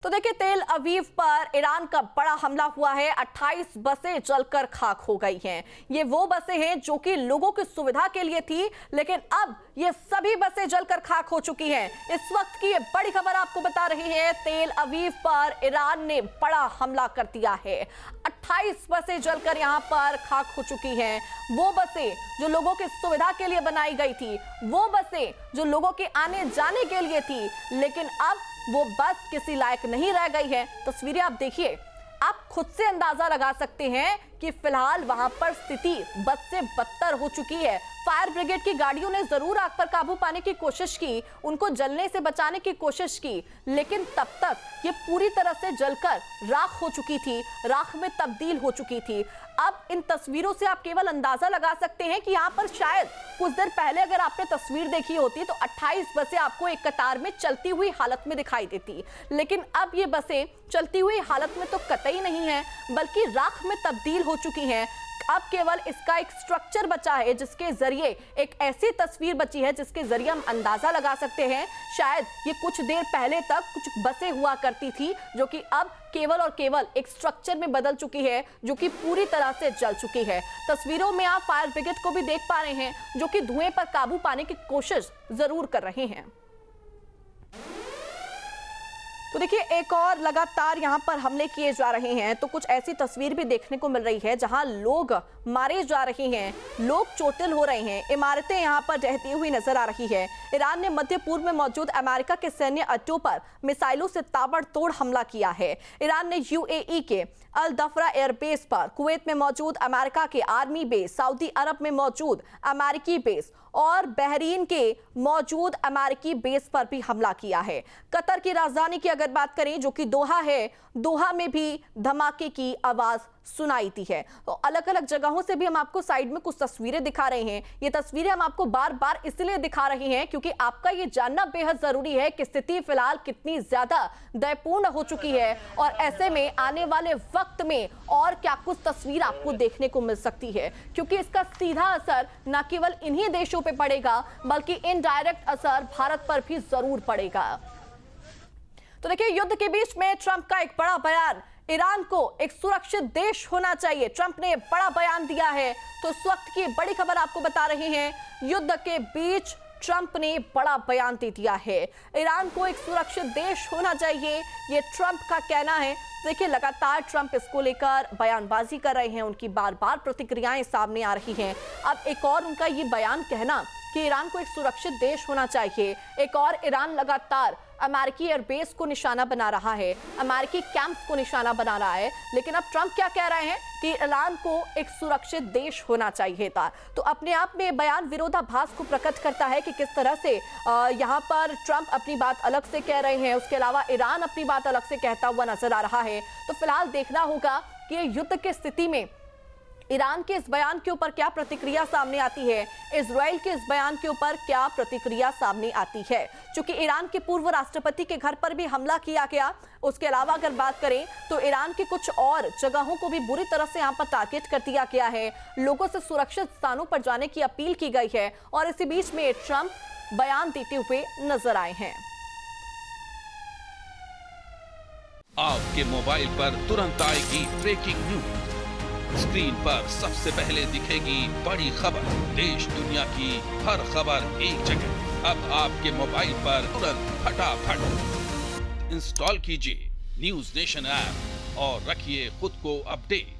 तो देखिए, तेल अवीव पर ईरान का बड़ा हमला हुआ है। 28 बसें जलकर खाक हो गई हैं। ये वो बसें हैं जो कि लोगों की सुविधा के लिए थी, लेकिन अब ये सभी बसें जलकर खाक हो चुकी हैं। इस वक्त की ये बड़ी खबर आपको बता रही है, तेल अवीव पर ईरान ने बड़ा हमला कर दिया है। 28 बसें जलकर यहां पर खाक हो चुकी हैं। वो बसें जो लोगों की सुविधा के लिए बनाई गई थी, वो बसें जो लोगों के आने जाने के लिए थी, लेकिन अब वो बस किसी लायक नहीं रह गई है। तस्वीरें आप देखिए, आप खुद से अंदाजा लगा सकते हैं कि फिलहाल वहां पर स्थिति बद से बदतर हो चुकी है। फायर ब्रिगेड की गाड़ियों ने जरूर आग पर काबू पाने की कोशिश की, उनको जलने से बचाने की कोशिश की, लेकिन तब तक ये पूरी तरह से जलकर राख हो चुकी थी, राख में तब्दील हो चुकी थी। अब इन तस्वीरों से आप केवल अंदाजा लगा सकते हैं कि यहाँ पर शायद कुछ देर पहले अगर आपने तस्वीर देखी होती तो 28 बसें आपको एक कतार में चलती हुई हालत में दिखाई देती, लेकिन अब ये बसें चलती हुई हालत में तो कतई नहीं है, बल्कि राख में तब्दील हो चुकी हैं। अब केवल इसका एक स्ट्रक्चर बचा है, जिसके जरिए एक ऐसी तस्वीर बची है जिसके जरिए हम अंदाजा लगा सकते हैं शायद ये कुछ देर पहले तक कुछ बसें हुआ करती थी, जो कि अब केवल और केवल एक स्ट्रक्चर में बदल चुकी है, जो कि पूरी तरह से जल चुकी है। तस्वीरों में आप फायर ब्रिगेड को भी देख पा रहे हैं, जो कि धुएं पर काबू पाने की कोशिश जरूर कर रहे हैं। तो देखिए, एक और लगातार यहां पर हमले किए जा रहे हैं, तो कुछ ऐसी तस्वीर भी देखने को मिल रही है जहां लोग मारे जा रहे हैं, लोग चोटिल हो रहे हैं, इमारतें यहां पर ढहती हुई नजर आ रही है। ईरान ने मध्य पूर्व में मौजूद अमेरिका के सैन्य अड्डों पर मिसाइलों से ताबड़तोड़ हमला किया है। ईरान ने यूएई के अल दफरा एयरबेस पर, कुवैत में मौजूद अमेरिका के आर्मी बेस, सऊदी अरब में मौजूद अमेरिकी बेस और बहरीन के मौजूद अमेरिकी बेस पर भी हमला किया है। कतर की राजधानी की अगर बात करें, जो कि दोहा है, दोहा में भी धमाके की आवाज सुनाई दी है। तो अलग अलग जगहों से भी हम आपको साइड में कुछ तस्वीरें दिखा रहे हैं। ये तस्वीरें हम आपको बार बार इसलिए दिखा रहे हैं क्योंकि आपका ये जानना बेहद जरूरी है कि स्थिति फिलहाल कितनी ज्यादा दयपूर्ण हो चुकी है, और ऐसे में आने वाले वक्त में और क्या कुछ तस्वीर आपको देखने को मिल सकती है, क्योंकि इसका सीधा असर न केवल इन्हीं देशों पे पड़ेगा, बल्कि इनडायरेक्ट असर भारत पर भी जरूर पड़ेगा। तो देखिए, युद्ध के बीच में ट्रंप का एक बड़ा बयान, ईरान को एक सुरक्षित देश होना चाहिए, ट्रंप ने बड़ा बयान दिया है। तो इस वक्त की बड़ी खबर आपको बता रहे हैं, युद्ध के बीच ट्रंप ने बड़ा बयान दे दिया है, ईरान को एक सुरक्षित देश होना चाहिए, ये ट्रंप का कहना है। देखिए, लगातार ट्रंप इसको लेकर बयानबाजी कर रहे हैं, उनकी बार बार प्रतिक्रियाएं सामने आ रही हैं। अब एक और उनका ये बयान कहना कि ईरान को एक सुरक्षित देश होना चाहिए, एक और ईरान लगातार अमेरिकी एयरबेस को निशाना बना रहा है, अमेरिकी कैंप्स को निशाना बना रहा है, लेकिन अब ट्रंप क्या कह रहे हैं कि ईरान को एक सुरक्षित देश होना चाहिए था। तो अपने आप में बयान विरोधाभास को प्रकट करता है कि किस तरह से यहाँ पर ट्रंप अपनी बात अलग से कह रहे हैं, उसके अलावा ईरान अपनी बात अलग से कहता हुआ नजर आ रहा है। तो फिलहाल देखना होगा कि ये युद्ध की स्थिति में ईरान के इस बयान के ऊपर क्या प्रतिक्रिया सामने आती है, इजराइल के इस बयान के ऊपर क्या प्रतिक्रिया सामने आती है। क्योंकि ईरान के पूर्व राष्ट्रपति के घर पर भी हमला किया गया, उसके अलावा अगर बात करें तो ईरान की कुछ और जगहों को भी बुरी तरह से यहाँ पर टारगेट कर दिया गया है, लोगों से सुरक्षित स्थानों पर जाने की अपील की गई है, और इसी बीच में ट्रंप बयान देते हुए नजर आए हैं। आपके मोबाइल पर तुरंत आएगी ब्रेकिंग न्यूज, स्क्रीन पर सबसे पहले दिखेगी बड़ी खबर, देश दुनिया की हर खबर एक जगह। अब आपके मोबाइल पर तुरंत फटाफट इंस्टॉल कीजिए न्यूज नेशन ऐप और रखिए खुद को अपडेट।